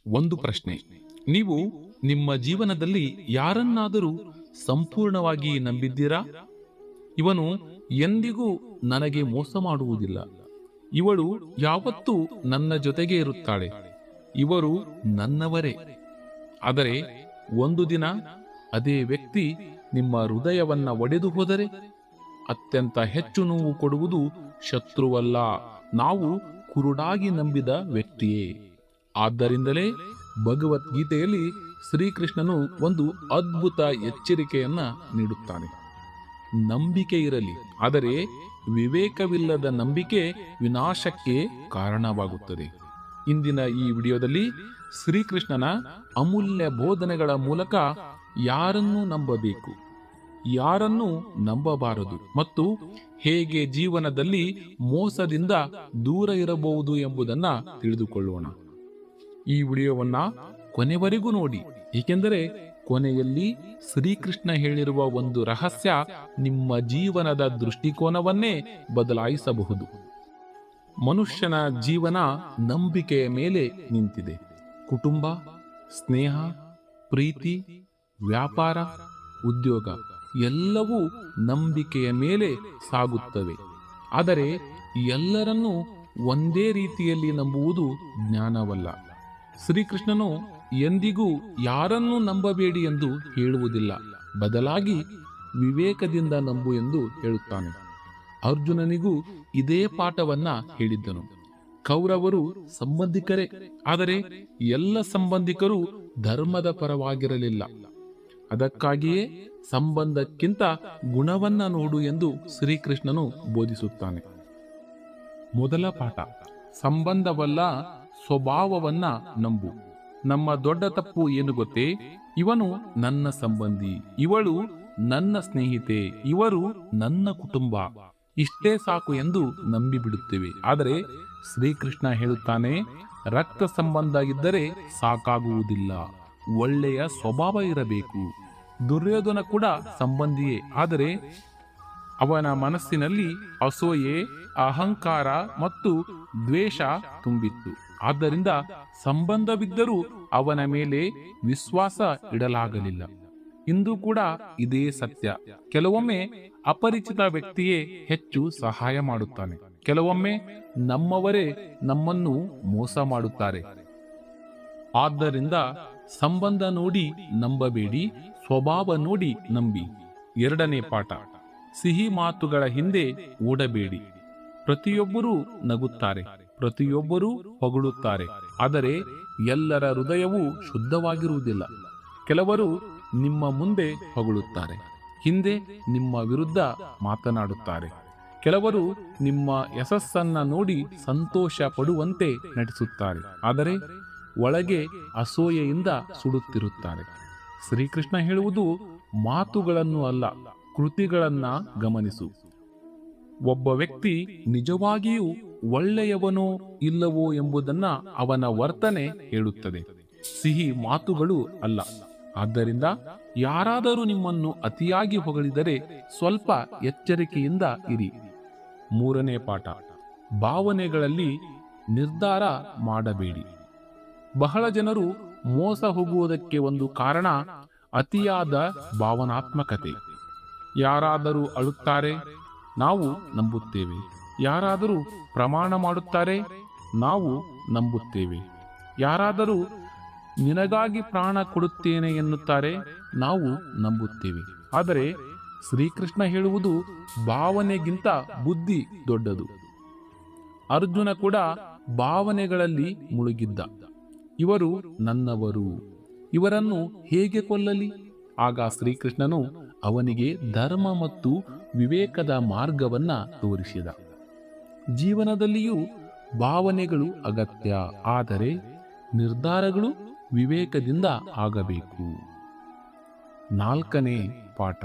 ಒಂದು ಪ್ರಶ್ನೆ. ನೀವು ನಿಮ್ಮ ಜೀವನದಲ್ಲಿ ಯಾರನ್ನಾದರೂ ಸಂಪೂರ್ಣವಾಗಿ ನಂಬಿದ್ದೀರಾ? ಇವನು ಎಂದಿಗೂ ನನಗೆ ಮೋಸ ಮಾಡುವುದಿಲ್ಲ, ಇವಳು ಯಾವತ್ತೂ ನನ್ನ ಜೊತೆಗೆ ಇರುತ್ತಾಳೆ, ಇವರು ನನ್ನವರೇ. ಆದರೆ ಒಂದು ದಿನ ಅದೇ ವ್ಯಕ್ತಿ ನಿಮ್ಮ ಹೃದಯವನ್ನ ಒಡೆದು ಹೋದರೆ ಅತ್ಯಂತ ಹೆಚ್ಚು ನೋವು ಕೊಡುವುದು ಶತ್ರುವಲ್ಲ, ನಾವು ಕುರುಡಾಗಿ ನಂಬಿದ ವ್ಯಕ್ತಿಯೇ. ಆದ್ದರಿಂದಲೇ ಭಗವದ್ಗೀತೆಯಲ್ಲಿ ಶ್ರೀಕೃಷ್ಣನು ಒಂದು ಅದ್ಭುತ ಎಚ್ಚರಿಕೆಯನ್ನ ನೀಡುತ್ತಾನೆ. ನಂಬಿಕೆ ಇರಲಿ, ಆದರೆ ವಿವೇಕವಿಲ್ಲದ ನಂಬಿಕೆ ವಿನಾಶಕ್ಕೆ ಕಾರಣವಾಗುತ್ತದೆ. ಇಂದಿನ ಈ ವಿಡಿಯೋದಲ್ಲಿ ಶ್ರೀಕೃಷ್ಣನ ಅಮೂಲ್ಯ ಬೋಧನೆಗಳ ಮೂಲಕ ಯಾರನ್ನು ನಂಬಬೇಕು, ಯಾರನ್ನು ನಂಬಬಾರದು ಮತ್ತು ಹೇಗೆ ಜೀವನದಲ್ಲಿ ಮೋಸದಿಂದ ದೂರ ಇರಬಹುದು ಎಂಬುದನ್ನು ತಿಳಿದುಕೊಳ್ಳೋಣ. ಈ ವಿಡಿಯೋವನ್ನ ಕೊನೆವರೆಗೂ ನೋಡಿ, ಏಕೆಂದರೆ ಕೊನೆಯಲ್ಲಿ ಶ್ರೀಕೃಷ್ಣ ಹೇಳಿರುವ ಒಂದು ರಹಸ್ಯ ನಿಮ್ಮ ಜೀವನದ ದೃಷ್ಟಿಕೋನವನ್ನೇ ಬದಲಾಯಿಸಬಹುದು. ಮನುಷ್ಯನ ಜೀವನ ನಂಬಿಕೆಯ ಮೇಲೆ ನಿಂತಿದೆ. ಕುಟುಂಬ, ಸ್ನೇಹ, ಪ್ರೀತಿ, ವ್ಯಾಪಾರ, ಉದ್ಯೋಗ ಎಲ್ಲವೂ ನಂಬಿಕೆಯ ಮೇಲೆ ಸಾಗುತ್ತವೆ. ಆದರೆ ಎಲ್ಲರನ್ನೂ ಒಂದೇ ರೀತಿಯಲ್ಲಿ ನಂಬುವುದು ಜ್ಞಾನವಲ್ಲ. ಶ್ರೀಕೃಷ್ಣನು ಎಂದಿಗೂ ಯಾರನ್ನೂ ನಂಬಬೇಡಿ ಎಂದು ಹೇಳುವುದಿಲ್ಲ, ಬದಲಾಗಿ ವಿವೇಕದಿಂದ ನಂಬು ಎಂದು ಹೇಳುತ್ತಾನೆ. ಅರ್ಜುನನಿಗೂ ಇದೇ ಪಾಠವನ್ನ ಹೇಳಿದ್ದನು. ಕೌರವರು ಸಂಬಂಧಿಕರೇ, ಆದರೆ ಎಲ್ಲ ಸಂಬಂಧಿಕರು ಧರ್ಮದ ಪರವಾಗಿರಲಿಲ್ಲ. ಅದಕ್ಕಾಗಿಯೇ ಸಂಬಂಧಕ್ಕಿಂತ ಗುಣವನ್ನ ನೋಡು ಎಂದು ಶ್ರೀಕೃಷ್ಣನು ಬೋಧಿಸುತ್ತಾನೆ. ಮೊದಲ ಪಾಠ, ಸಂಬಂಧವಲ್ಲ ಸ್ವಭಾವವನ್ನ ನಂಬು. ನಮ್ಮ ದೊಡ್ಡ ತಪ್ಪು ಏನು ಗೊತ್ತೇ? ಇವನು ನನ್ನ ಸಂಬಂಧಿ, ಇವಳು ನನ್ನ ಸ್ನೇಹಿತೆ, ಇವರು ನನ್ನ ಕುಟುಂಬ, ಇಷ್ಟೇ ಸಾಕು ಎಂದು ನಂಬಿಬಿಡುತ್ತೇವೆ. ಆದರೆ ಶ್ರೀಕೃಷ್ಣ ಹೇಳುತ್ತಾನೆ, ರಕ್ತ ಸಂಬಂಧ ಇದ್ದರೆ ಸಾಕಾಗುವುದಿಲ್ಲ, ಒಳ್ಳೆಯ ಸ್ವಭಾವ ಇರಬೇಕು. ದುರ್ಯೋಧನ ಕೂಡ ಸಂಬಂಧಿಯೇ, ಆದರೆ ಅವನ ಮನಸ್ಸಿನಲ್ಲಿ ಅಸೂಯೆ, ಅಹಂಕಾರ ಮತ್ತು ದ್ವೇಷ ತುಂಬಿತ್ತು. ಆದ್ದರಿಂದ ಸಂಬಂಧವಿದ್ದರೂ ಅವನ ಮೇಲೆ ವಿಶ್ವಾಸ ಇಡಲಾಗಲಿಲ್ಲ. ಇಂದು ಕೂಡ ಇದೇ ಸತ್ಯ. ಕೆಲವೊಮ್ಮೆ ಅಪರಿಚಿತ ವ್ಯಕ್ತಿಯೇ ಹೆಚ್ಚು ಸಹಾಯ ಮಾಡುತ್ತಾನೆ, ಕೆಲವೊಮ್ಮೆ ನಮ್ಮವರೇ ನಮ್ಮನ್ನು ಮೋಸ ಮಾಡುತ್ತಾರೆ. ಆದ್ದರಿಂದ ಸಂಬಂಧ ನೋಡಿ ನಂಬಬೇಡಿ, ಸ್ವಭಾವ ನೋಡಿ ನಂಬಿ. ಎರಡನೇ ಪಾಠ, ಸಿಹಿ ಮಾತುಗಳ ಹಿಂದೆ ಓಡಬೇಡಿ. ಪ್ರತಿಯೊಬ್ಬರೂ ನಗುತ್ತಾರೆ, ಪ್ರತಿಯೊಬ್ಬರೂ ಹೊಗಳುತ್ತಾರೆ, ಆದರೆ ಎಲ್ಲರ ಹೃದಯವೂ ಶುದ್ಧವಾಗಿರುವುದಿಲ್ಲ. ಕೆಲವರು ನಿಮ್ಮ ಮುಂದೆ ಹೊಗಳುತ್ತಾರೆ, ಹಿಂದೆ ನಿಮ್ಮ ವಿರುದ್ಧ ಮಾತನಾಡುತ್ತಾರೆ. ಕೆಲವರು ನಿಮ್ಮ ಯಶಸ್ಸನ್ನ ನೋಡಿ ಸಂತೋಷ ಪಡುವಂತೆ ನಟಿಸುತ್ತಾರೆ, ಆದರೆ ಒಳಗೆ ಅಸೂಯೆಯಿಂದ ಸುಡುತ್ತಿರುತ್ತಾರೆ. ಶ್ರೀಕೃಷ್ಣ ಹೇಳುವುದು ಮಾತುಗಳನ್ನು ಅಲ್ಲ, ಕೃತಿಗಳನ್ನ ಗಮನಿಸು. ಒಬ್ಬ ವ್ಯಕ್ತಿ ನಿಜವಾಗಿಯೂ ಒಳ್ಳೆಯವನೋ ಇಲ್ಲವೋ ಎಂಬುದನ್ನ ಅವನ ವರ್ತನೆ ಹೇಳುತ್ತದೆ, ಸಿಹಿ ಮಾತುಗಳು ಅಲ್ಲ. ಆದ್ದರಿಂದ ಯಾರಾದರೂ ನಿಮ್ಮನ್ನು ಅತಿಯಾಗಿ ಹೊಗಳಿದರೆ ಸ್ವಲ್ಪ ಎಚ್ಚರಿಕೆಯಿಂದ ಇರಿ. ಮೂರನೇ ಪಾಠ, ಭಾವನೆಗಳಲ್ಲಿ ನಿರ್ಧಾರ ಮಾಡಬೇಡಿ. ಬಹಳ ಜನರು ಮೋಸ ಹೋಗುವುದಕ್ಕೆ ಒಂದು ಕಾರಣ ಅತಿಯಾದ ಭಾವನಾತ್ಮಕತೆ. ಯಾರಾದರೂ ಅಳುತ್ತಾರೆ, ನಾವು ನಂಬುತ್ತೇವೆ. ಯಾರಾದರೂ ಪ್ರಮಾಣ ಮಾಡುತ್ತಾರೆ, ನಾವು ನಂಬುತ್ತೇವೆ. ಯಾರಾದರೂ ನಿನಗಾಗಿ ಪ್ರಾಣ ಕೊಡುತ್ತೇನೆ ಎನ್ನುತ್ತಾರೆ, ನಾವು ನಂಬುತ್ತೇವೆ. ಆದರೆ ಶ್ರೀಕೃಷ್ಣ ಹೇಳುವುದು ಭಾವನೆಗಿಂತ ಬುದ್ಧಿ ದೊಡ್ಡದು. ಅರ್ಜುನ ಕೂಡ ಭಾವನೆಗಳಲ್ಲಿ ಮುಳುಗಿದ್ದ. ಇವರು ನನ್ನವರು, ಇವರನ್ನು ಹೇಗೆ ಕೊಲ್ಲಲಿ? ಆಗ ಶ್ರೀಕೃಷ್ಣನು ಅವನಿಗೆ ಧರ್ಮ ಮತ್ತು ವಿವೇಕದ ಮಾರ್ಗವನ್ನ ತೋರಿಸಿದ. ಜೀವನದಲ್ಲಿಯೂ ಭಾವನೆಗಳು ಅಗತ್ಯ, ಆದರೆ ನಿರ್ಧಾರಗಳು ವಿವೇಕದಿಂದ ಆಗಬೇಕು. ನಾಲ್ಕನೇ ಪಾಠ,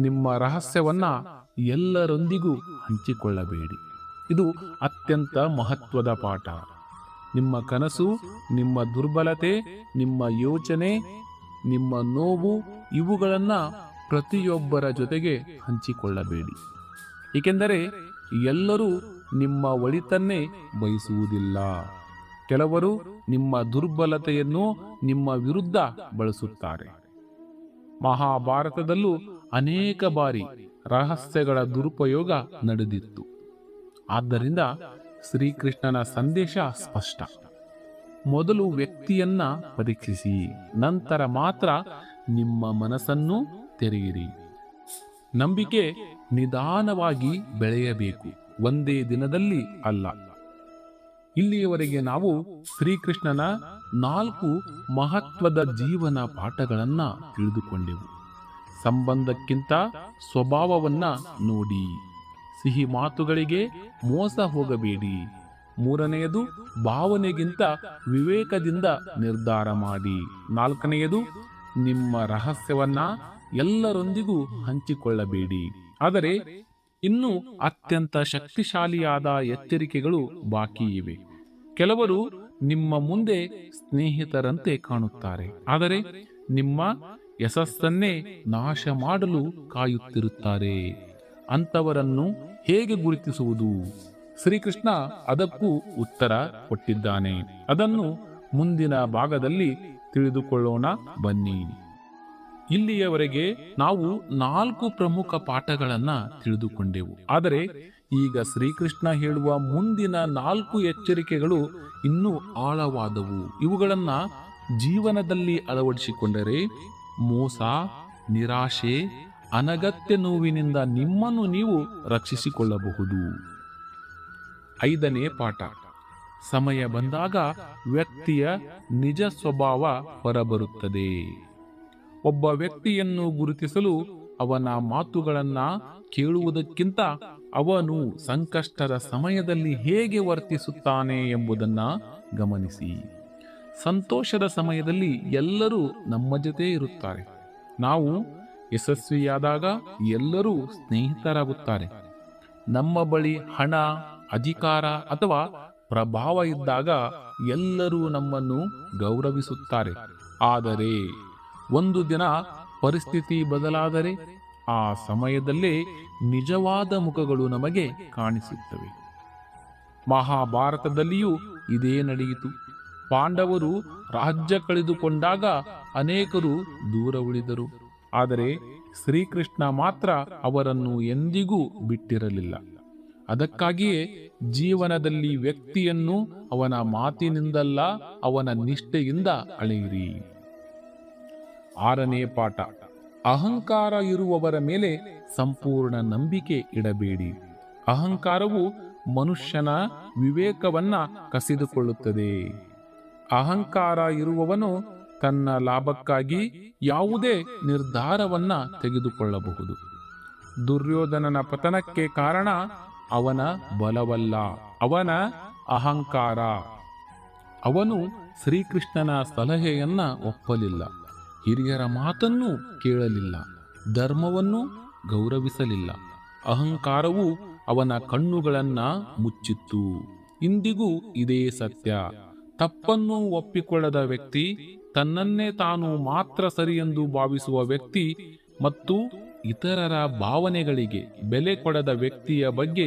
ನಿಮ್ಮ ರಹಸ್ಯವನ್ನ ಎಲ್ಲರೊಂದಿಗೂ ಹಂಚಿಕೊಳ್ಳಬೇಡಿ. ಇದು ಅತ್ಯಂತ ಮಹತ್ವದ ಪಾಠ. ನಿಮ್ಮ ಕನಸು, ನಿಮ್ಮ ದುರ್ಬಲತೆ, ನಿಮ್ಮ ಯೋಚನೆ, ನಿಮ್ಮ ನೋವು ಇವುಗಳನ್ನು ಪ್ರತಿಯೊಬ್ಬರ ಜೊತೆಗೆ ಹಂಚಿಕೊಳ್ಳಬೇಡಿ. ಏಕೆಂದರೆ ಎಲ್ಲರೂ ನಿಮ್ಮ ಒಳಿತನ್ನೇ ಬಯಸುವುದಿಲ್ಲ. ಕೆಲವರು ನಿಮ್ಮ ದುರ್ಬಲತೆಯನ್ನು ನಿಮ್ಮ ವಿರುದ್ಧ ಬಳಸುತ್ತಾರೆ. ಮಹಾಭಾರತದಲ್ಲೂ ಅನೇಕ ಬಾರಿ ರಹಸ್ಯಗಳ ದುರುಪಯೋಗ ನಡೆದಿತ್ತು. ಆದ್ದರಿಂದ ಶ್ರೀಕೃಷ್ಣನ ಸಂದೇಶ ಸ್ಪಷ್ಟ: ಮೊದಲು ವ್ಯಕ್ತಿಯನ್ನ ಪರೀಕ್ಷಿಸಿ, ನಂತರ ಮಾತ್ರ ನಿಮ್ಮ ಮನಸ್ಸನ್ನು ತೆರೆಯಿರಿ. ನಂಬಿಕೆ ನಿಧಾನವಾಗಿ ಬೆಳೆಯಬೇಕು, ಒಂದೇ ದಿನದಲ್ಲಿ ಅಲ್ಲ. ಇಲ್ಲಿಯವರೆಗೆ ನಾವು ಶ್ರೀಕೃಷ್ಣನ 4 ಮಹತ್ವದ ಜೀವನ ಪಾಠಗಳನ್ನ ತಿಳಿದುಕೊಂಡೆವು. ಸಂಬಂಧಕ್ಕಿಂತ ಸ್ವಭಾವವನ್ನ ನೋಡಿ, ಸಿಹಿ ಮಾತುಗಳಿಗೆ ಮೋಸ ಹೋಗಬೇಡಿ. 3ನೆಯದು, ಭಾವನೆಗಿಂತ ವಿವೇಕದಿಂದ ನಿರ್ಧಾರ ಮಾಡಿ. 4ನೆಯದು, ನಿಮ್ಮ ರಹಸ್ಯವನ್ನ ಎಲ್ಲರೊಂದಿಗೂ ಹಂಚಿಕೊಳ್ಳಬೇಡಿ. ಆದರೆ ಇನ್ನೂ ಅತ್ಯಂತ ಶಕ್ತಿಶಾಲಿಯಾದ ಎಚ್ಚರಿಕೆಗಳು ಬಾಕಿ ಇವೆ. ಕೆಲವರು ನಿಮ್ಮ ಮುಂದೆ ಸ್ನೇಹಿತರಂತೆ ಕಾಣುತ್ತಾರೆ, ಆದರೆ ನಿಮ್ಮ ಯಶಸ್ಸನ್ನೇ ನಾಶ ಮಾಡಲು ಕಾಯುತ್ತಿರುತ್ತಾರೆ. ಅಂಥವರನ್ನು ಹೇಗೆ ಗುರುತಿಸುವುದು? ಶ್ರೀಕೃಷ್ಣ ಅದಕ್ಕೂ ಉತ್ತರ ಕೊಟ್ಟಿದ್ದಾನೆ. ಅದನ್ನು ಮುಂದಿನ ಭಾಗದಲ್ಲಿ ತಿಳಿದುಕೊಳ್ಳೋಣ ಬನ್ನಿ. ಇಲ್ಲಿಯವರೆಗೆ ನಾವು 4 ಪ್ರಮುಖ ಪಾಠಗಳನ್ನ ತಿಳಿದುಕೊಂಡೆವು. ಆದರೆ ಈಗ ಶ್ರೀಕೃಷ್ಣ ಹೇಳುವ ಮುಂದಿನ 4 ಎಚ್ಚರಿಕೆಗಳು ಇನ್ನೂ ಆಳವಾದವು. ಇವುಗಳನ್ನ ಜೀವನದಲ್ಲಿ ಅಳವಡಿಸಿಕೊಂಡರೆ ಮೋಸ, ನಿರಾಶೆ, ಅನಗತ್ಯ ನೋವಿನಿಂದ ನಿಮ್ಮನ್ನು ನೀವು ರಕ್ಷಿಸಿಕೊಳ್ಳಬಹುದು. 5ನೇ ಪಾಠ: ಸಮಯ ಬಂದಾಗ ವ್ಯಕ್ತಿಯ ನಿಜ ಸ್ವಭಾವ ಹೊರಬರುತ್ತದೆ. ಒಬ್ಬ ವ್ಯಕ್ತಿಯನ್ನು ಗುರುತಿಸಲು ಅವನ ಮಾತುಗಳನ್ನ ಕೇಳುವುದಕ್ಕಿಂತ ಅವನು ಸಂಕಷ್ಟದ ಸಮಯದಲ್ಲಿ ಹೇಗೆ ವರ್ತಿಸುತ್ತಾನೆ ಎಂಬುದನ್ನ ಗಮನಿಸಿ. ಸಂತೋಷದ ಸಮಯದಲ್ಲಿ ಎಲ್ಲರೂ ನಮ್ಮ ಜೊತೆ ಇರುತ್ತಾರೆ. ನಾವು ಯಶಸ್ವಿಯಾದಾಗ ಎಲ್ಲರೂ ಸ್ನೇಹಿತರಾಗುತ್ತಾರೆ. ನಮ್ಮ ಬಳಿ ಹಣ, ಅಧಿಕಾರ ಅಥವಾ ಪ್ರಭಾವ ಇದ್ದಾಗ ಎಲ್ಲರೂ ನಮ್ಮನ್ನು ಗೌರವಿಸುತ್ತಾರೆ. ಆದರೆ ಒಂದು ದಿನ ಪರಿಸ್ಥಿತಿ ಬದಲಾದರೆ ಆ ಸಮಯದಲ್ಲೇ ನಿಜವಾದ ಮುಖಗಳು ನಮಗೆ ಕಾಣಿಸುತ್ತವೆ. ಮಹಾಭಾರತದಲ್ಲಿಯೂ ಇದೇ ನಡೆಯಿತು. ಪಾಂಡವರು ರಾಜ್ಯ ಕಳೆದುಕೊಂಡಾಗ ಅನೇಕರು ದೂರ ಉಳಿದರು. ಆದರೆ ಶ್ರೀಕೃಷ್ಣ ಮಾತ್ರ ಅವರನ್ನು ಎಂದಿಗೂ ಬಿಟ್ಟಿರಲಿಲ್ಲ. ಅದಕ್ಕಾಗಿಯೇ ಜೀವನದಲ್ಲಿ ವ್ಯಕ್ತಿಯನ್ನು ಅವನ ಮಾತಿನಿಂದಲ್ಲ, ಅವನ ನಿಷ್ಠೆಯಿಂದ ಅಳೆಯಿರಿ. 6ನೇ ಪಾಠ: ಅಹಂಕಾರ ಇರುವವರ ಮೇಲೆ ಸಂಪೂರ್ಣ ನಂಬಿಕೆ ಇಡಬೇಡಿ. ಅಹಂಕಾರವು ಮನುಷ್ಯನ ವಿವೇಕವನ್ನ ಕಸಿದುಕೊಳ್ಳುತ್ತದೆ. ಅಹಂಕಾರ ಇರುವವನು ತನ್ನ ಲಾಭಕ್ಕಾಗಿ ಯಾವುದೇ ನಿರ್ಧಾರವನ್ನ ತೆಗೆದುಕೊಳ್ಳಬಹುದು. ದುರ್ಯೋಧನನ ಪತನಕ್ಕೆ ಕಾರಣ ಅವನ ಬಲವಲ್ಲ, ಅವನ ಅಹಂಕಾರ. ಅವನು ಶ್ರೀಕೃಷ್ಣನ ಸಲಹೆಯನ್ನ ಒಪ್ಪಲಿಲ್ಲ, ಹಿರಿಯರ ಮಾತನ್ನು ಕೇಳಲಿಲ್ಲ, ಧರ್ಮವನ್ನು ಗೌರವಿಸಲಿಲ್ಲ. ಅಹಂಕಾರವು ಅವನ ಕಣ್ಣುಗಳನ್ನ ಮುಚ್ಚಿತ್ತು. ಇಂದಿಗೂ ಇದೇ ಸತ್ಯ. ತಪ್ಪನ್ನು ಒಪ್ಪಿಕೊಳ್ಳದ ವ್ಯಕ್ತಿ, ತನ್ನನ್ನೇ ತಾನು ಮಾತ್ರ ಸರಿಯೆಂದು ಭಾವಿಸುವ ವ್ಯಕ್ತಿ ಮತ್ತು ಇತರರ ಭಾವನೆಗಳಿಗೆ ಬೆಲೆ ಕೊಡದ ವ್ಯಕ್ತಿಯ ಬಗ್ಗೆ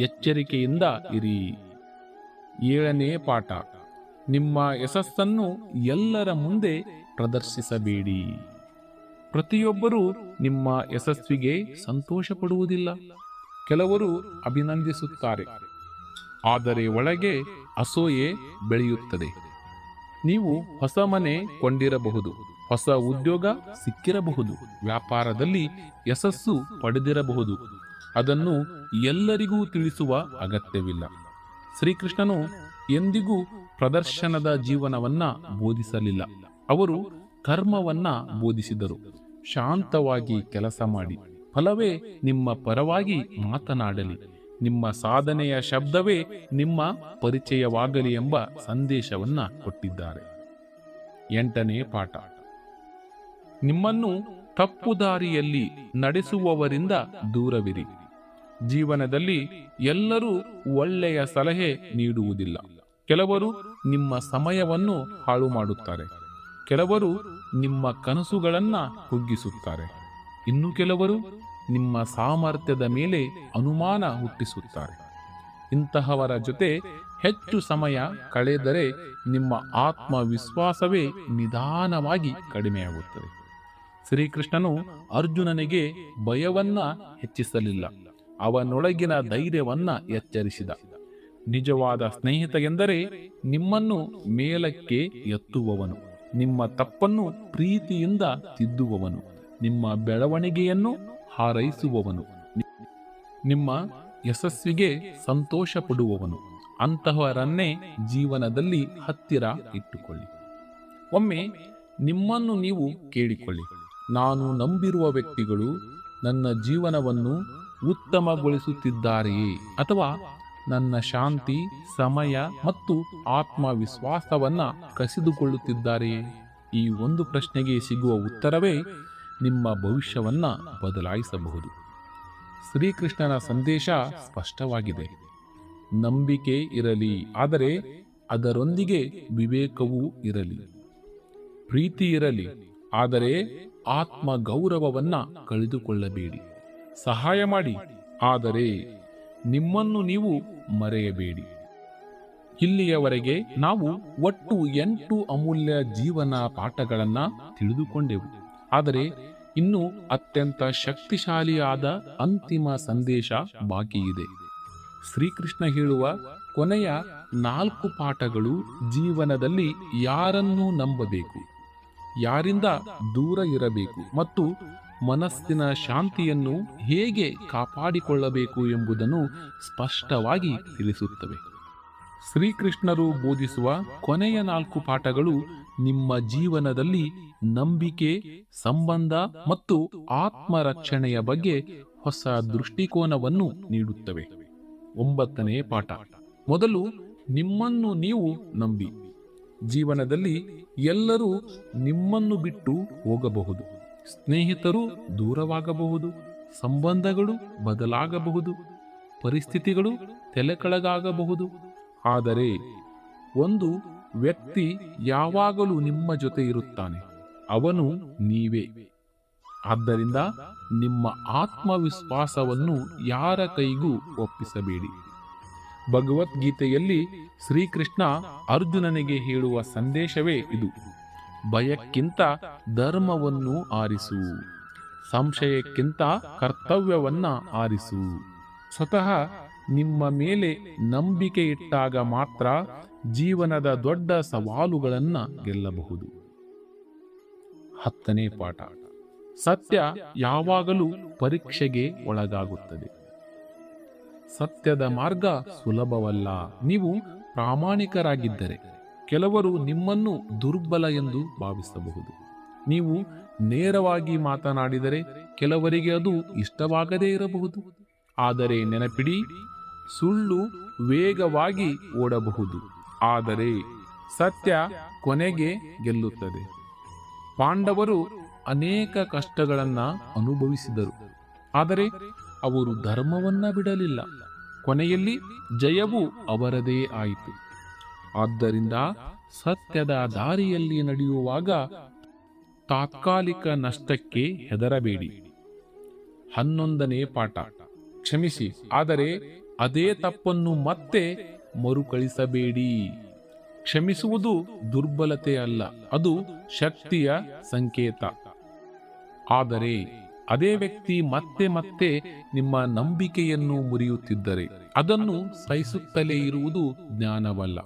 ಎಚ್ಚರಿಕೆಯಿಂದ ಇರಿ. 7ನೇ ಪಾಠ: ನಿಮ್ಮ ಯಶಸ್ಸನ್ನು ಎಲ್ಲರ ಮುಂದೆ ಪ್ರದರ್ಶಿಸಬೇಡಿ. ಪ್ರತಿಯೊಬ್ಬರೂ ನಿಮ್ಮ ಯಶಸ್ವಿಗೆ ಸಂತೋಷ ಪಡುವುದಿಲ್ಲ. ಕೆಲವರು ಅಭಿನಂದಿಸುತ್ತಾರೆ, ಆದರೆ ಒಳಗೆ ಅಸೂಯೆ ಬೆಳೆಯುತ್ತದೆ. ನೀವು ಹೊಸ ಮನೆ ಕೊಂಡಿರಬಹುದು, ಹೊಸ ಉದ್ಯೋಗ ಸಿಕ್ಕಿರಬಹುದು, ವ್ಯಾಪಾರದಲ್ಲಿ ಯಶಸ್ಸು ಪಡೆದಿರಬಹುದು. ಅದನ್ನು ಎಲ್ಲರಿಗೂ ತಿಳಿಸುವ ಅಗತ್ಯವಿಲ್ಲ. ಶ್ರೀಕೃಷ್ಣನು ಎಂದಿಗೂ ಪ್ರದರ್ಶನದ ಜೀವನವನ್ನ ಬೋಧಿಸಲಿಲ್ಲ. ಅವರು ಕರ್ಮವನ್ನ ಬೋಧಿಸಿದರು. ಶಾಂತವಾಗಿ ಕೆಲಸ ಮಾಡಿ, ಫಲವೇ ನಿಮ್ಮ ಪರವಾಗಿ ಮಾತನಾಡಲಿ, ನಿಮ್ಮ ಸಾಧನೆಯ ಶಬ್ದವೇ ನಿಮ್ಮ ಪರಿಚಯವಾಗಲಿ ಎಂಬ ಸಂದೇಶವನ್ನ ಕೊಟ್ಟಿದ್ದಾರೆ. 8ನೇ ಪಾಠ: ನಿಮ್ಮನ್ನು ತಪ್ಪು ದಾರಿಯಲ್ಲಿ ನಡೆಸುವವರಿಂದ ದೂರವಿರಿ. ಜೀವನದಲ್ಲಿ ಎಲ್ಲರೂ ಒಳ್ಳೆಯ ಸಲಹೆ ನೀಡುವುದಿಲ್ಲ. ಕೆಲವರು ನಿಮ್ಮ ಸಮಯವನ್ನು ಹಾಳು ಮಾಡುತ್ತಾರೆ, ಕೆಲವರು ನಿಮ್ಮ ಕನಸುಗಳನ್ನ ಕುಗ್ಗಿಸುತ್ತಾರೆ, ಇನ್ನು ಕೆಲವರು ನಿಮ್ಮ ಸಾಮರ್ಥ್ಯದ ಮೇಲೆ ಅನುಮಾನ ಹುಟ್ಟಿಸುತ್ತಾರೆ. ಇಂತಹವರ ಜೊತೆ ಹೆಚ್ಚು ಸಮಯ ಕಳೆದರೆ ನಿಮ್ಮ ಆತ್ಮವಿಶ್ವಾಸವೇ ನಿಧಾನವಾಗಿ ಕಡಿಮೆಯಾಗುತ್ತದೆ. ಶ್ರೀಕೃಷ್ಣನು ಅರ್ಜುನನಿಗೆ ಭಯವನ್ನ ಹೆಚ್ಚಿಸಲಿಲ್ಲ, ಅವನೊಳಗಿನ ಧೈರ್ಯವನ್ನ ಎಚ್ಚರಿಸಿದ. ನಿಜವಾದ ಸ್ನೇಹಿತ ಎಂದರೆ ನಿಮ್ಮನ್ನು ಮೇಲಕ್ಕೆ ಎತ್ತುವವನು, ನಿಮ್ಮ ತಪ್ಪನ್ನು ಪ್ರೀತಿಯಿಂದ ತಿದ್ದುವವನು, ನಿಮ್ಮ ಬೆಳವಣಿಗೆಯನ್ನು ಹಾರೈಸುವವನು, ನಿಮ್ಮ ಯಶಸ್ವಿಗೆ ಸಂತೋಷ ಪಡುವವನು. ಅಂತಹವರನ್ನೇ ಜೀವನದಲ್ಲಿ ಹತ್ತಿರ ಇಟ್ಟುಕೊಳ್ಳಿ. ಒಮ್ಮೆ ನಿಮ್ಮನ್ನು ನೀವು ಕೇಳಿಕೊಳ್ಳಿ, ನಾನು ನಂಬಿರುವ ವ್ಯಕ್ತಿಗಳು ನನ್ನ ಜೀವನವನ್ನು ಉತ್ತಮಗೊಳಿಸುತ್ತಿದ್ದಾರೆಯೇ, ಅಥವಾ ನನ್ನ ಶಾಂತಿ, ಸಮಯ ಮತ್ತು ಆತ್ಮವಿಶ್ವಾಸವನ್ನ ಕಸಿದುಕೊಳ್ಳುತ್ತಿದ್ದಾರೆಯೇ? ಈ ಒಂದು ಪ್ರಶ್ನೆಗೆ ಸಿಗುವ ಉತ್ತರವೇ ನಿಮ್ಮ ಭವಿಷ್ಯವನ್ನ ಬದಲಾಯಿಸಬಹುದು. ಶ್ರೀಕೃಷ್ಣನ ಸಂದೇಶ ಸ್ಪಷ್ಟವಾಗಿದೆ. ನಂಬಿಕೆ ಇರಲಿ, ಆದರೆ ಅದರೊಂದಿಗೆ ವಿವೇಕವೂ ಇರಲಿ. ಪ್ರೀತಿ ಇರಲಿ, ಆದರೆ ಆತ್ಮ ಗೌರವವನ್ನ ಕಳೆದುಕೊಳ್ಳಬೇಡಿ. ಸಹಾಯ ಮಾಡಿ, ಆದರೆ ನಿಮ್ಮನ್ನು ನೀವು ಮರೆಯಬೇಡಿ. ಇಲ್ಲಿಯವರೆಗೆ ನಾವು ಒಟ್ಟು 8 ಅಮೂಲ್ಯ ಜೀವನ ಪಾಠಗಳನ್ನ ತಿಳಿದುಕೊಂಡೆವು. ಆದರೆ ಇನ್ನು ಅತ್ಯಂತ ಶಕ್ತಿಶಾಲಿಯಾದ ಅಂತಿಮ ಸಂದೇಶ ಬಾಕಿ ಇದೆ. ಶ್ರೀಕೃಷ್ಣ ಹೇಳುವ ಕೊನೆಯ 4 ಪಾಠಗಳು ಜೀವನದಲ್ಲಿ ಯಾರನ್ನು ನಂಬಬೇಕು, ಯಾರಿಂದ ದೂರ ಇರಬೇಕು ಮತ್ತು ಮನಸ್ಸಿನ ಶಾಂತಿಯನ್ನು ಹೇಗೆ ಕಾಪಾಡಿಕೊಳ್ಳಬೇಕು ಎಂಬುದನ್ನು ಸ್ಪಷ್ಟವಾಗಿ ತಿಳಿಸುತ್ತವೆ. ಶ್ರೀಕೃಷ್ಣರು ಬೋಧಿಸುವ ಕೊನೆಯ 4 ಪಾಠಗಳು ನಿಮ್ಮ ಜೀವನದಲ್ಲಿ ನಂಬಿಕೆ, ಸಂಬಂಧ ಮತ್ತು ಆತ್ಮರಕ್ಷಣೆಯ ಬಗ್ಗೆ ಹೊಸ ದೃಷ್ಟಿಕೋನವನ್ನು ನೀಡುತ್ತವೆ. 9ನೇ ಪಾಠ. ಮೊದಲು ನಿಮ್ಮನ್ನು ನೀವು ನಂಬಿ. ಜೀವನದಲ್ಲಿ ಎಲ್ಲರೂ ನಿಮ್ಮನ್ನು ಬಿಟ್ಟು ಹೋಗಬಹುದು, ಸ್ನೇಹಿತರು ದೂರವಾಗಬಹುದು, ಸಂಬಂಧಗಳು ಬದಲಾಗಬಹುದು, ಪರಿಸ್ಥಿತಿಗಳು ತಲೆಕೆಳಗಾಗಬಹುದು. ಆದರೆ ಒಂದು ವ್ಯಕ್ತಿ ಯಾವಾಗಲೂ ನಿಮ್ಮ ಜೊತೆ ಇರುತ್ತಾನೆ, ಅವನು ನೀವೇ. ಆದ್ದರಿಂದ ನಿಮ್ಮ ಆತ್ಮವಿಶ್ವಾಸವನ್ನು ಯಾರ ಕೈಗೂ ಒಪ್ಪಿಸಬೇಡಿ. ಭಗವದ್ಗೀತೆಯಲ್ಲಿ ಶ್ರೀಕೃಷ್ಣ ಅರ್ಜುನನಿಗೆ ಹೇಳುವ ಸಂದೇಶವೇ ಇದು. ಭಯಕ್ಕಿಂತ ಧರ್ಮವನ್ನು ಆರಿಸು, ಸಂಶಯಕ್ಕಿಂತ ಕರ್ತವ್ಯವನ್ನ ಆರಿಸು. ಸ್ವತಃ ನಿಮ್ಮ ಮೇಲೆ ನಂಬಿಕೆ ಇಟ್ಟಾಗ ಮಾತ್ರ ಜೀವನದ ದೊಡ್ಡ ಸವಾಲುಗಳನ್ನ ಗೆಲ್ಲಬಹುದು. 10ನೇ ಪಾಠ. ಸತ್ಯ ಯಾವಾಗಲೂ ಪರೀಕ್ಷೆಗೆ ಒಳಗಾಗುತ್ತದೆ. ಸತ್ಯದ ಮಾರ್ಗ ಸುಲಭವಲ್ಲ. ನೀವು ಪ್ರಾಮಾಣಿಕರಾಗಿದ್ದರೆ ಕೆಲವರು ನಿಮ್ಮನ್ನು ದುರ್ಬಲ ಎಂದು ಭಾವಿಸಬಹುದು. ನೀವು ನೇರವಾಗಿ ಮಾತನಾಡಿದರೆ ಕೆಲವರಿಗೆ ಅದು ಇಷ್ಟವಾಗದೇ ಇರಬಹುದು. ಆದರೆ ನೆನಪಿಡಿ, ಸುಳ್ಳು ವೇಗವಾಗಿ ಓಡಬಹುದು, ಆದರೆ ಸತ್ಯ ಕೊನೆಗೆ ಗೆಲ್ಲುತ್ತದೆ. ಪಾಂಡವರು ಅನೇಕ ಕಷ್ಟಗಳನ್ನ ಅನುಭವಿಸಿದರು, ಆದರೆ ಅವರು ಧರ್ಮವನ್ನ ಬಿಡಲಿಲ್ಲ. ಕೊನೆಯಲ್ಲಿ ಜಯವು ಅವರದೇ ಆಯಿತು. ಆದ್ದರಿಂದ ಸತ್ಯದ ದಾರಿಯಲ್ಲಿ ನಡೆಯುವಾಗ ತಾತ್ಕಾಲಿಕ ನಷ್ಟಕ್ಕೆ ಹೆದರಬೇಡಿ. 11ನೇ ಪಾಠ. ಕ್ಷಮಿಸಿ, ಆದರೆ ಅದೇ ತಪ್ಪನ್ನು ಮತ್ತೆ ಮರುಕಳಿಸಬೇಡಿ. ಕ್ಷಮಿಸುವುದು ದುರ್ಬಲತೆ ಅಲ್ಲ, ಅದು ಶಕ್ತಿಯ ಸಂಕೇತ. ಆದರೆ ಅದೇ ವ್ಯಕ್ತಿ ಮತ್ತೆ ಮತ್ತೆ ನಿಮ್ಮ ನಂಬಿಕೆಯನ್ನು ಮುರಿಯುತ್ತಿದ್ದರೆ ಅದನ್ನು ಸಹಿಸುತ್ತಲೇ ಇರುವುದು ಜ್ಞಾನವಲ್ಲ.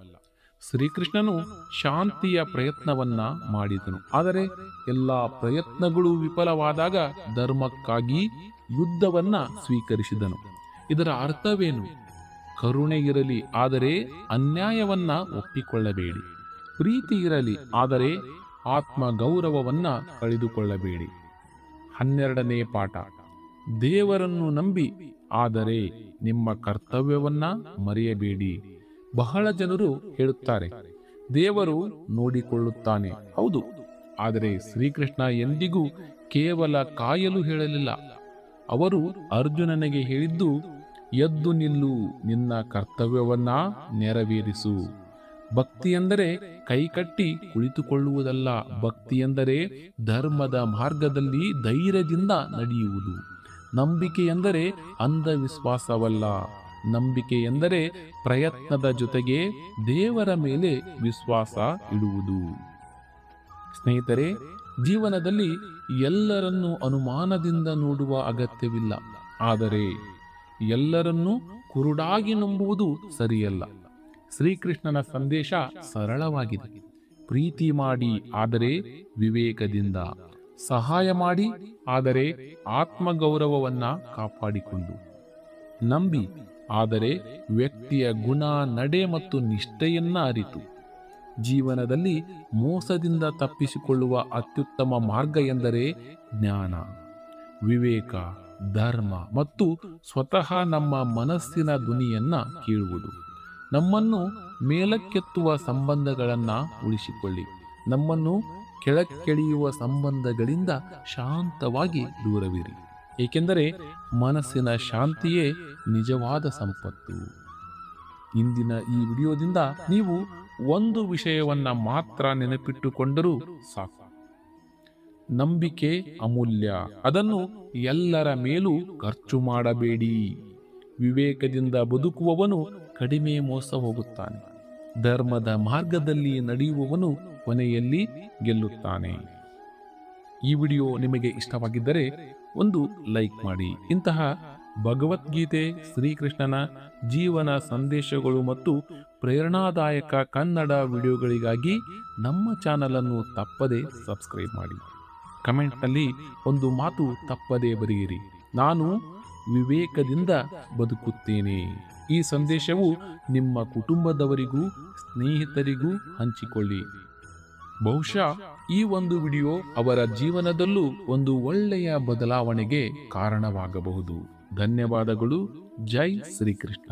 ಶ್ರೀಕೃಷ್ಣನು ಶಾಂತಿಯ ಪ್ರಯತ್ನವನ್ನ ಮಾಡಿದನು, ಆದರೆ ಎಲ್ಲ ಪ್ರಯತ್ನಗಳು ವಿಫಲವಾದಾಗ ಧರ್ಮಕ್ಕಾಗಿ ಯುದ್ಧವನ್ನ ಸ್ವೀಕರಿಸಿದನು. ಇದರ ಅರ್ಥವೇನು? ಕರುಣೆ ಇರಲಿ, ಆದರೆ ಅನ್ಯಾಯವನ್ನ ಒಪ್ಪಿಕೊಳ್ಳಬೇಡಿ. ಪ್ರೀತಿ ಇರಲಿ, ಆದರೆ ಆತ್ಮ ಗೌರವವನ್ನ ಕಳೆದುಕೊಳ್ಳಬೇಡಿ. 12ನೇ ಪಾಠ. ದೇವರನ್ನು ನಂಬಿ, ಆದರೆ ನಿಮ್ಮ ಕರ್ತವ್ಯವನ್ನ ಮರೆಯಬೇಡಿ. ಬಹಳ ಜನರು ಹೇಳುತ್ತಾರೆ, ದೇವರು ನೋಡಿಕೊಳ್ಳುತ್ತಾನೆ. ಹೌದು, ಆದರೆ ಶ್ರೀಕೃಷ್ಣ ಎಂದಿಗೂ ಕೇವಲ ಕಾಯಲು ಹೇಳಲಿಲ್ಲ. ಅವರು ಅರ್ಜುನನಿಗೆ ಹೇಳಿದ್ದು, ಎದ್ದು ನಿಲ್ಲು, ನಿನ್ನ ಕರ್ತವ್ಯವನ್ನ ನೆರವೇರಿಸು. ಭಕ್ತಿ ಎಂದರೆ ಕೈಕಟ್ಟಿ ಕುಳಿತುಕೊಳ್ಳುವುದಲ್ಲ. ಭಕ್ತಿ ಎಂದರೆ ಧರ್ಮದ ಮಾರ್ಗದಲ್ಲಿ ಧೈರ್ಯದಿಂದ ನಡೆಯುವುದು. ನಂಬಿಕೆ ಎಂದರೆ ಅಂಧವಿಶ್ವಾಸವಲ್ಲ, ನಂಬಿಕೆ ಎಂದರೆ ಪ್ರಯತ್ನದ ಜೊತೆಗೆ ದೇವರ ಮೇಲೆ ವಿಶ್ವಾಸ ಇಡುವುದು. ಸ್ನೇಹಿತರೆ, ಜೀವನದಲ್ಲಿ ಎಲ್ಲರನ್ನೂ ಅನುಮಾನದಿಂದ ನೋಡುವ ಅಗತ್ಯವಿಲ್ಲ. ಆದರೆ ಎಲ್ಲರನ್ನೂ ಕುರುಡಾಗಿ ನಂಬುವುದು ಸರಿಯಲ್ಲ. ಶ್ರೀಕೃಷ್ಣನ ಸಂದೇಶ ಸರಳವಾಗಿದೆ. ಪ್ರೀತಿ ಮಾಡಿ, ಆದರೆ ವಿವೇಕದಿಂದ. ಸಹಾಯ ಮಾಡಿ, ಆದರೆ ಆತ್ಮಗೌರವವನ್ನ ಕಾಪಾಡಿಕೊಂಡು. ನಂಬಿ, ಆದರೆ ವ್ಯಕ್ತಿಯ ಗುಣ, ನಡೆ ಮತ್ತು ನಿಷ್ಠೆಯನ್ನ ಅರಿತು. ಜೀವನದಲ್ಲಿ ಮೋಸದಿಂದ ತಪ್ಪಿಸಿಕೊಳ್ಳುವ ಅತ್ಯುತ್ತಮ ಮಾರ್ಗ ಎಂದರೆ ಜ್ಞಾನ, ವಿವೇಕ, ಧರ್ಮ ಮತ್ತು ಸ್ವತಃ ನಮ್ಮ ಮನಸ್ಸಿನ ಧ್ವನಿಯನ್ನ ಕೇಳುವುದು. ನಮ್ಮನ್ನು ಮೇಲಕ್ಕೆತ್ತುವ ಸಂಬಂಧಗಳನ್ನ ಉಳಿಸಿಕೊಳ್ಳಿ. ನಮ್ಮನ್ನು ಕೆಳಕ್ಕೆಳೆಯುವ ಸಂಬಂಧಗಳಿಂದ ಶಾಂತವಾಗಿ ದೂರವಿರಿ. ಏಕೆಂದರೆ ಮನಸ್ಸಿನ ಶಾಂತಿಯೇ ನಿಜವಾದ ಸಂಪತ್ತು. ಇಂದಿನ ಈ ವಿಡಿಯೋದಿಂದ ನೀವು ಒಂದು ವಿಷಯವನ್ನ ಮಾತ್ರ ನೆನಪಿಟ್ಟುಕೊಂಡರೂ ಸಾಕು. ನಂಬಿಕೆ ಅಮೂಲ್ಯ. ಅದನ್ನು ಎಲ್ಲರ ಮೇಲೂ ಖರ್ಚು ಮಾಡಬೇಡಿ. ವಿವೇಕದಿಂದ ಬದುಕುವವನು ಕಡಿಮೆ ಮೋಸ ಹೋಗುತ್ತಾನೆ. ಧರ್ಮದ ಮಾರ್ಗದಲ್ಲಿ ನಡೆಯುವವನು ಕೊನೆಯಲ್ಲಿ ಗೆಲ್ಲುತ್ತಾನೆ. ಈ ವಿಡಿಯೋ ನಿಮಗೆ ಇಷ್ಟವಾಗಿದ್ದರೆ ಒಂದು ಲೈಕ್ ಮಾಡಿ. ಇಂತಹ ಭಗವದ್ಗೀತೆ, ಶ್ರೀಕೃಷ್ಣನ ಜೀವನ ಸಂದೇಶಗಳು ಮತ್ತು ಪ್ರೇರಣಾದಾಯಕ ಕನ್ನಡ ವಿಡಿಯೋಗಳಿಗಾಗಿ ನಮ್ಮ ಚಾನಲ್ ಅನ್ನು ತಪ್ಪದೆ ಸಬ್ಸ್ಕ್ರೈಬ್ ಮಾಡಿ. ಕಮೆಂಟ್ನಲ್ಲಿ ಒಂದು ಮಾತು ತಪ್ಪದೇ ಬರೆಯಿರಿ: ನಾನು ವಿವೇಕದಿಂದ ಬದುಕುತ್ತೇನೆ. ಈ ಸಂದೇಶವು ನಿಮ್ಮ ಕುಟುಂಬದವರಿಗೂ ಸ್ನೇಹಿತರಿಗೂ ಹಂಚಿಕೊಳ್ಳಿ. ಬಹುಶಃ ಈ ಒಂದು ವಿಡಿಯೋ ಅವರ ಜೀವನದಲ್ಲೂ ಒಂದು ಒಳ್ಳೆಯ ಬದಲಾವಣೆಗೆ ಕಾರಣವಾಗಬಹುದು. ಧನ್ಯವಾದಗಳು. ಜೈ ಶ್ರೀಕೃಷ್ಣ.